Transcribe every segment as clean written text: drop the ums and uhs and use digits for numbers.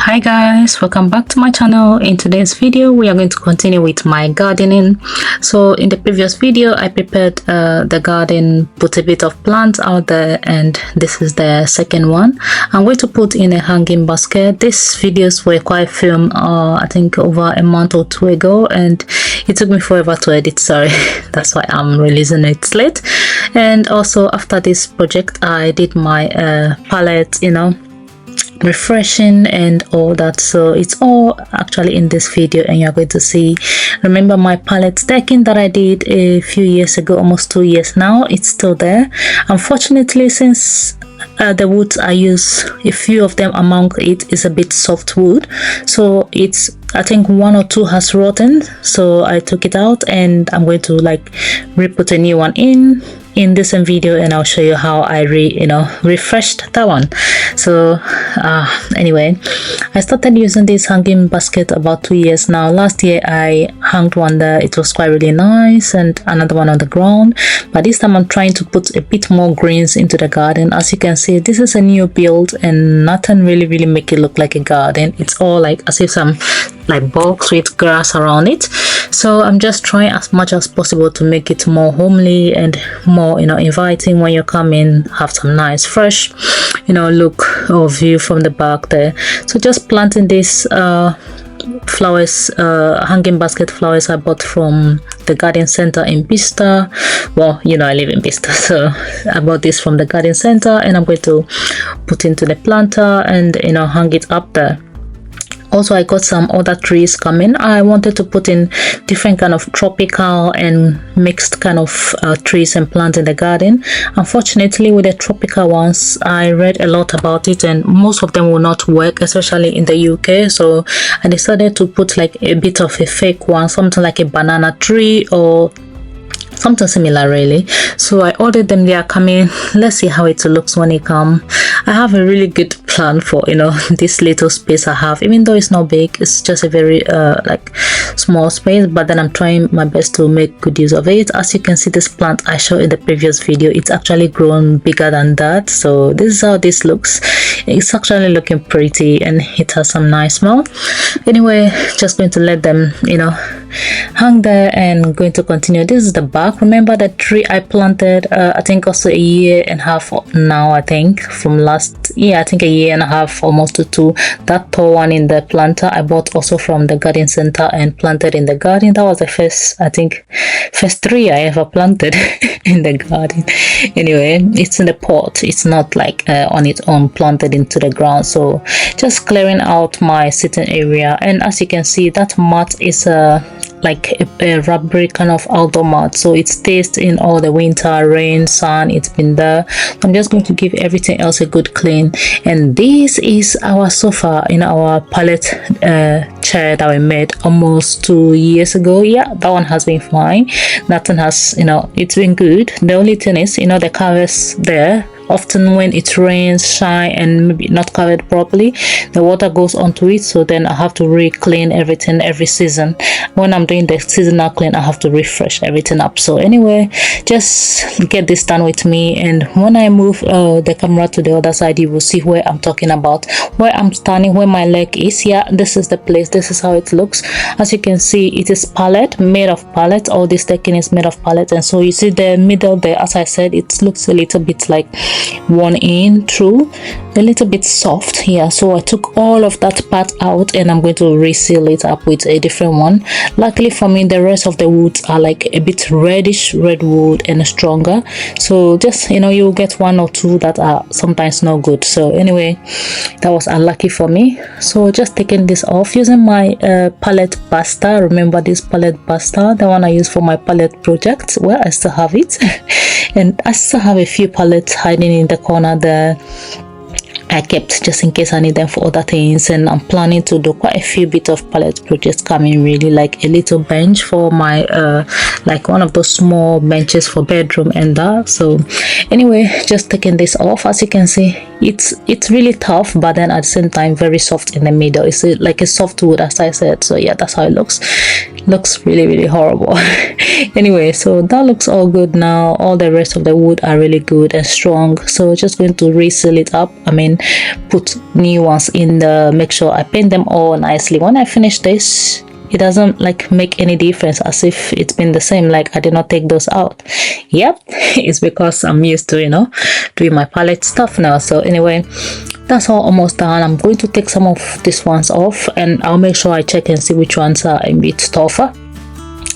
Hi guys, welcome back to my channel. In today's video we are going to continue with my gardening. So in the previous video I prepared the garden, put a bit of plants out there, and this is the second one. I'm going to put in a hanging basket. These videos were quite filmed I think over a month or two ago, and it took me forever to edit, sorry. That's why I'm releasing it late. And also after this project I did my palette, refreshing and all that, so it's all actually in this video and you're going to see. Remember my palette stacking that I did a few years ago, almost 2 years now, it's still there. Unfortunately, since the woods I use, a few of them among it is a bit soft wood, so it's, I think 1 or 2 has rotten, so I took it out and I'm going to like re-put a new one in this video, and I'll show you how I refreshed that one. So anyway, I started using this hanging basket about 2 years now. Last year I hung one there, it was quite really nice, and another one on the ground, but this time I'm trying to put a bit more greens into the garden. As you can see, this is a new build and nothing really make it look like a garden. It's all like as if some like box with grass around it. So I'm just trying as much as possible to make it more homely and more inviting. When you come in, have some nice fresh look or view from the back there. So just planting this flowers, hanging basket flowers I bought from the garden center in Bista. Well, I live in Bista, so I bought this from the garden center and I'm going to put into the planter and hang it up there. Also, I got some other trees coming. I wanted to put in different kind of tropical and mixed kind of trees and plants in the garden. Unfortunately, with the tropical ones, I read a lot about it and most of them will not work, especially in the UK. So I decided to put like a bit of a fake one, something like a banana tree or something similar really. So I ordered them, they are coming. Let's see how it looks when it comes. I have a really good plan for this little space I have, even though it's not big, it's just a very like small space, but then I'm trying my best to make good use of it. As you can see, this plant I showed in the previous video, it's actually grown bigger than that. So this is how this looks. It's actually looking pretty and it has some nice smell. Anyway, just going to let them hang there and going to continue. This is the back. Remember the tree I planted I think also a year and a half now, I think from last year, I think a year and a half, almost to 2. That tall one in the planter I bought also from the garden center and planted in the garden. That was the first tree I ever planted in the garden. Anyway, it's in the pot, it's not like on its own planted into the ground. So just clearing out my sitting area, and as you can see, that mat is like a rubbery kind of outdoor mat, so it stays in all the winter, rain, sun, it's been there. I'm just going to give everything else a good clean. And this is our sofa in our pallet chair that we made almost 2 years ago. Yeah, that one has been fine, nothing has it's been good. The only thing is the covers there, often when it rains, shine, and maybe not covered properly, the water goes onto it, so then I have to re-clean everything every season. When I'm doing the seasonal clean, I have to refresh everything up. So anyway, just get this done with me, and when I move the camera to the other side, you will see where I'm talking about, where I'm standing, where my leg is. Yeah, this is the place, this is how it looks. As you can see, it is pallet, made of pallet. All this decking is made of pallet, and so you see the middle there, as I said, it looks a little bit like worn in through, a little bit soft here. So I took all of that part out and I'm going to reseal it up with a different one. Luckily for me, the rest of the woods are like a bit reddish red wood and stronger, so just you'll get 1 or 2 that are sometimes no good. So anyway, that was unlucky for me. So just taking this off using my pallet buster. Remember this pallet buster, the one I use for my pallet project? Well, I still have it and I still have a few pallets hiding in the corner there. I kept just in case I need them for other things, and I'm planning to do quite a few bit of palette projects coming, really, like a little bench for my like one of those small benches for bedroom and that. So anyway, just taking this off. As you can see, it's really tough, but then at the same time very soft in the middle. It's like a soft wood, as I said. So yeah, that's how it looks. looks really horrible. Anyway, so that looks all good now. All the rest of the wood are really good and strong, so just going to reseal it up. I mean, put new ones in the, make sure I paint them all nicely. When I finish this, it doesn't like make any difference, as if it's been the same, like I did not take those out. Yep, it's because I'm used to, you know, doing my palette stuff now. So anyway, that's all almost done. I'm going to take some of these ones off, and I'll make sure I check and see which ones are a bit tougher.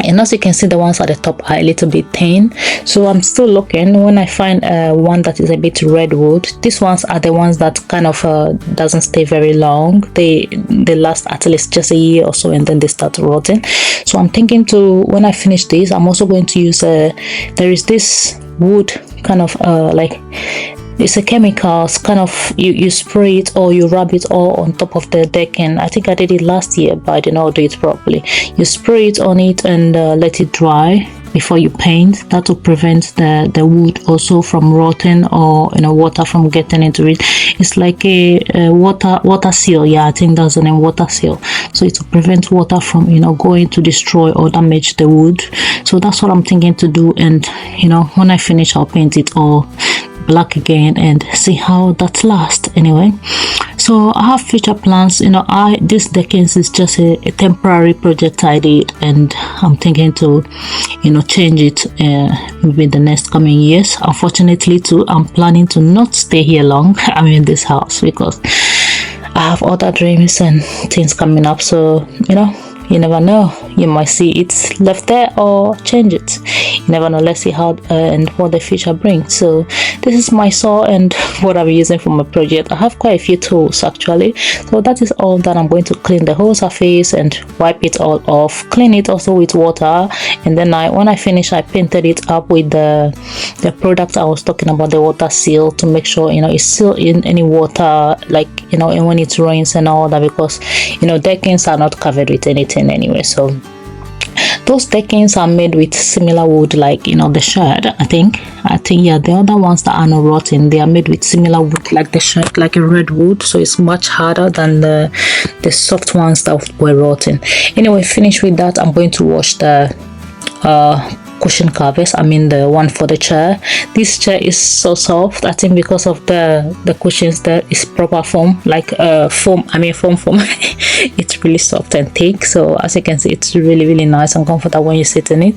And as you can see, the ones at the top are a little bit thin, so I'm still looking. When I find one that is a bit redwood, these ones are the ones that kind of doesn't stay very long. They last at least just a year or so, and then they start rotting. So I'm thinking to, when I finish this, I'm also going to use there is this wood kind of like, it's a chemicals kind of, you spray it or you rub it all on top of the decking. I think I did it last year, but I did not do it properly. You spray it on it and let it dry before you paint. That will prevent the wood also from rotting, or, you know, water from getting into it. It's like a water seal. Yeah, I think that's the name, water seal. So it will prevent water from, you know, going to destroy or damage the wood. So that's what I'm thinking to do. And, you know, when I finish, I'll paint it all black again and see how that lasts. Anyway, so I have future plans. You know, this deckings is just a temporary project I did, and I'm thinking to, you know, change it within the next coming years. Unfortunately too, I'm planning to not stay here long. I'm in this house because I have other dreams and things coming up. So, you know, you never know, you might see it's left there or change it. You never know. Let's see how and what the future brings. So this is my saw and what I'm using for my project. I have quite a few tools actually, so that is all that. I'm going to clean the whole surface and wipe it all off, clean it also with water, and then when I finish, I painted it up with the product I was talking about, the water seal, to make sure, you know, it's still in any water, like, you know, and when it rains and all that, because, you know, deckings are not covered with anything anyway. So those deckings are made with similar wood, like, you know, the shed. I think yeah, the other ones that are not rotten, they are made with similar wood like the shed, like a redwood. So it's much harder than the soft ones that were rotten. Anyway, finish with that. I'm going to wash the cushion covers, I mean the one for the chair. This chair is so soft, I think because of the cushions there is proper foam, like foam. It's really soft and thick, so as you can see, it's really nice and comfortable when you sit in it.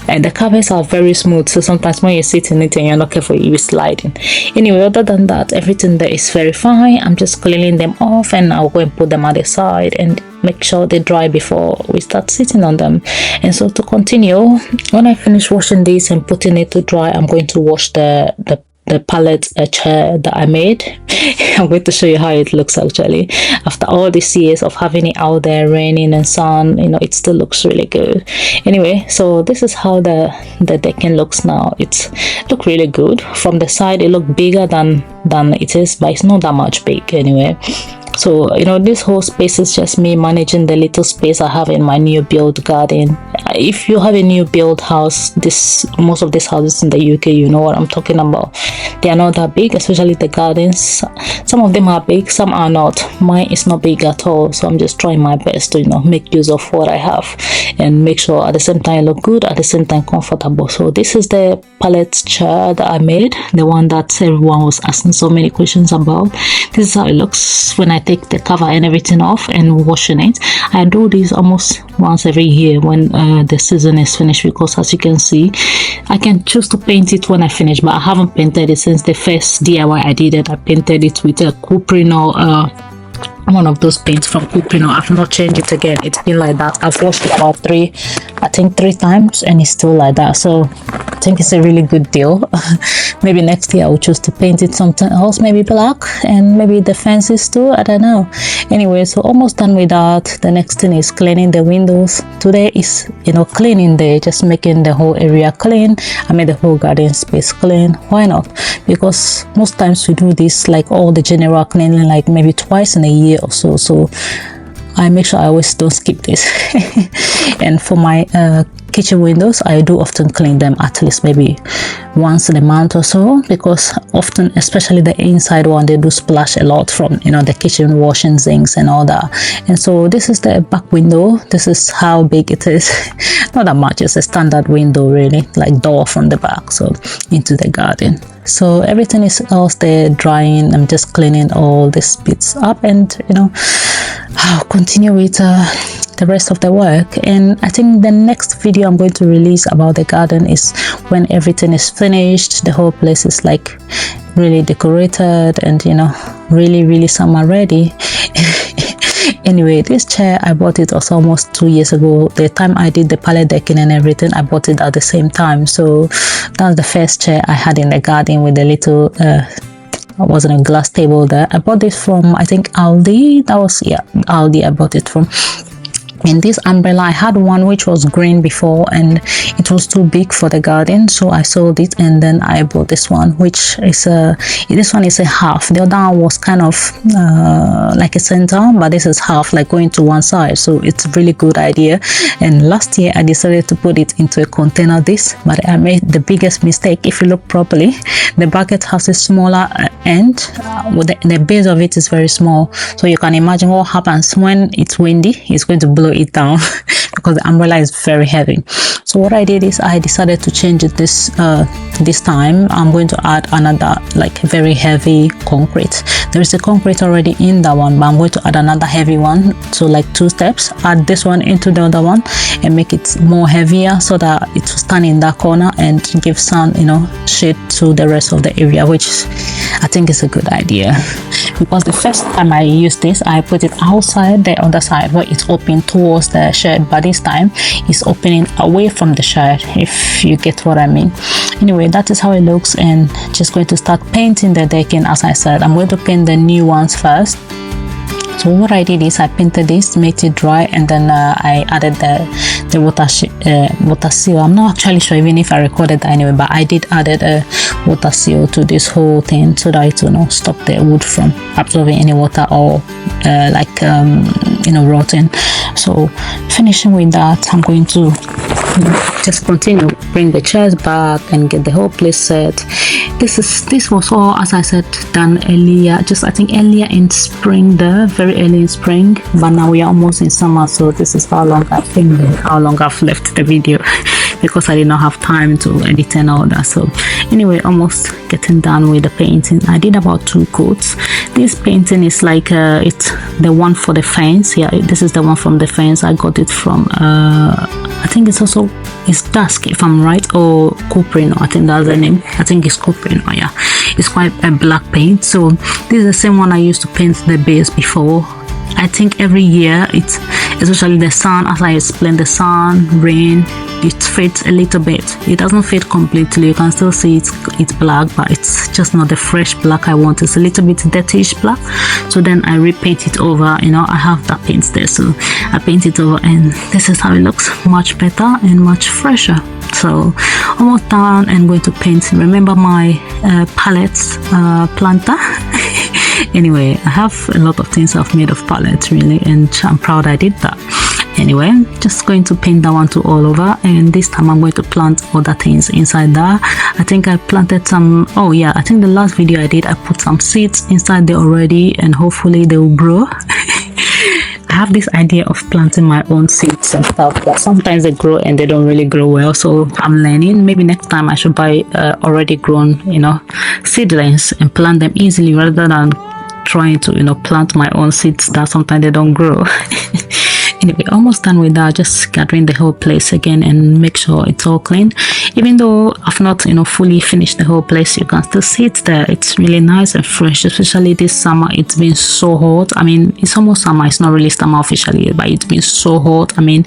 And the covers are very smooth, so sometimes when you sit in it and you're not careful, you'll be sliding. Anyway, other than that, everything there is very fine. I'm just cleaning them off, and I'll go and put them at the side and make sure they dry before we start sitting on them. And so to continue, when I finish washing this and putting it to dry, I'm going to wash the pallet chair that I made. I'm going to show you how it looks actually. After all these years of having it out there, raining and sun, you know, it still looks really good. Anyway, so this is how the decking looks now. It looks really good. From the side, it looks bigger than it is, but it's not that much big anyway. So, you know, this whole space is just me managing the little space I have in my new build garden. If you have a new build house, most of these houses in the UK, you know what I'm talking about. They are not that big, especially the gardens. Some of them are big, some are not. Mine is not big at all, so I'm just trying my best to, you know, make use of what I have and make sure at the same time look good, at the same time comfortable. So this is the pallet chair that I made, the one that everyone was asking so many questions about. This is how it looks when I take the cover and everything off and washing it. I do this almost once every year when the season is finished, because as you can see, I can choose to paint it when I finish, but I haven't painted it since the first DIY I did it. I painted it with a Cuprino, one of those paints from Cuprino. I've not changed it again. It's been like that. I've washed it about three times, and it's still like that. So I think it's a really good deal. Maybe next year I will choose to paint it something else, maybe black, and maybe the fences too, I don't know. Anyway, so almost done with that. The next thing is cleaning the windows. Today is, you know, cleaning day, just making the whole area clean. I made the whole garden space clean. Why not? Because most times we do this, like all the general cleaning, like maybe twice in a year or so. So I make sure I always don't skip this. And for my kitchen windows, I do often clean them at least maybe once in a month or so, because often, especially the inside one, they do splash a lot from, you know, the kitchen washing sinks and all that. And so this is the back window. This is how big it is. Not that much, it's a standard window really, like door from the back, so into the garden. So everything is else there drying. I'm just cleaning all these bits up, and you know, I'll continue with the rest of the work. And I think the next video I'm going to release about the garden is when everything is finished, the whole place is like really decorated and, you know, really summer ready. Anyway, this chair, I bought it also almost 2 years ago. The time I did the pallet decking and everything, I bought it at the same time. So that's the first chair I had in the garden with a little wasn't a glass table there. I bought this from, I think, Aldi. That was, yeah, Aldi I bought it from. And this umbrella, I had one which was green before and it was too big for the garden, so I sold it, and then I bought this one, which is this one is a half. The other one was kind of like a center, but this is half, like going to one side, so it's a really good idea. And last year I decided to put it into a container this, but I made the biggest mistake. If you look properly, the bucket has a smaller end, with the base of it is very small, so you can imagine what happens when it's windy. It's going to blow it down because the umbrella is very heavy. So what I did is I decided to change it this time. I'm going to add another like very heavy concrete. There is a concrete already in that one, but I'm going to add another heavy one. So like 2 steps, add this one into the other one and make it more heavier so that it will stand in that corner and give some, you know, shade to the rest of the area, which I think is a good idea. Because the first time I used this, I put it outside the other side where it's open towards the shed, but this time it's opening away from the shed, if you get what I mean. Anyway, that is how it looks, and just going to start painting the decking. As I said, I'm going to paint the new ones first. So what I did is I painted this, made it dry, and then I added the water seal. I'm not actually sure even if I recorded that anyway, but I did added a water seal to this whole thing so that it will not stop the wood from absorbing any water or you know, rotting. So finishing with that, I'm going to just continue, bring the chairs back and get the whole place set. This was all, as I said, done earlier, just I think earlier in spring, there, very early in spring, but now we are almost in summer, so this is how long I think, how long I've left the video because I did not have time to edit and all that. So anyway, almost getting done with the painting. I did about 2 coats. This painting is like it's the one for the fence. Yeah, this is the one from the fence. I got it from I think it's dusk, if I'm right, or Cuprino. I think that's the name. I think it's Cuprino. Yeah, it's quite a black paint. So this is the same one I used to paint the base before. I think every year, it's especially the sun, as I explained, the sun, rain, it fades a little bit. It doesn't fade completely. You can still see it's black, but it's just not the fresh black I want. It's a little bit dirtyish black. So then I repaint it over. You know, I have that paint there, so I paint it over, and this is how it looks, much better and much fresher. So almost done, and going to paint. Remember my pallets planter. Anyway, I have a lot of things I've made of pallets really, and I'm proud I did that. Anyway, just going to paint that one to all over, and this time I'm going to plant other things inside there. I think I planted some, oh yeah, I think the last video I did, I put some seeds inside there already, and hopefully they will grow. I have this idea of planting my own seeds and stuff, but sometimes they grow and they don't really grow well, so I'm learning. Maybe next time I should buy already grown, you know, seedlings and plant them easily rather than trying to, you know, plant my own seeds that sometimes they don't grow. Anyway, almost done with that. Just gathering the whole place again and make sure it's all clean. Even though I've not, you know, fully finished the whole place, you can still see it there. It's really nice and fresh, especially this summer. It's been so hot. I mean, it's almost summer. It's not really summer officially, but it's been so hot. I mean,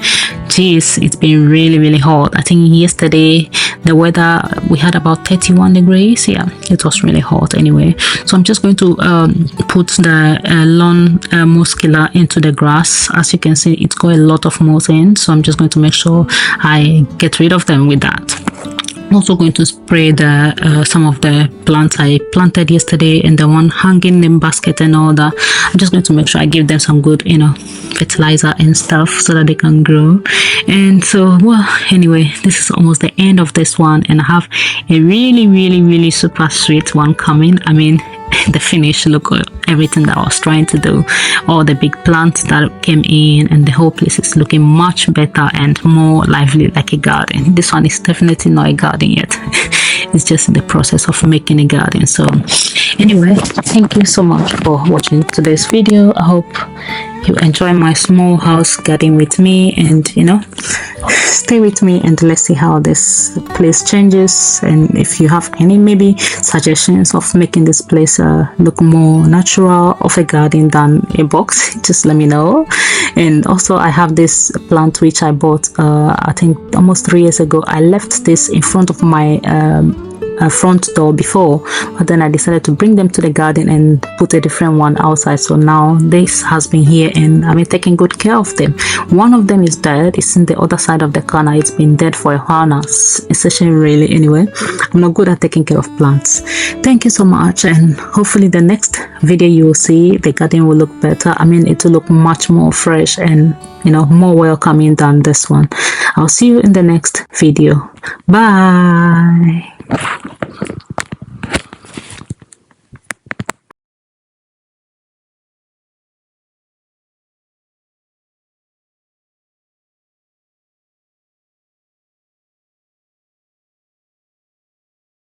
geez, it's been really hot. I think yesterday the weather, we had about 31 degrees. Yeah, it was really hot anyway. So I'm just going to put the lawn moss killer into the grass. As you can see, it's got a lot of moss in, so I'm just going to make sure I get rid of them with that. I'm also going to spray the some of the plants I planted yesterday and the one hanging in basket and all that. I'm just going to make sure I give them some good, you know, fertilizer and stuff so that they can grow. And so, well, anyway, this is almost the end of this one, and I have a really super sweet one coming. I mean, the finished look of everything that I was trying to do, all the big plants that came in, and the whole place is looking much better and more lively, like a garden. This one is definitely not a garden yet. It's just in the process of making a garden. So anyway, thank you so much for watching today's video. I hope you enjoy my small house garden with me, and you know, stay with me and let's see how this place changes. And if you have any maybe suggestions of making this place look more natural of a garden than a box, just let me know. And also, I have this plant which I bought I think almost 3 years ago. I left this in front of my front door before, but then I decided to bring them to the garden and put a different one outside. So now this has been here and I've been taking good care of them. One of them is dead. It's in the other side of the corner. It's been dead for a while now. Essentially, really, anyway, I'm not good at taking care of plants. Thank you so much, and hopefully the next video you will see, the garden will look better. I mean, it will look much more fresh and, you know, more welcoming than this one. I'll see you in the next video. Bye.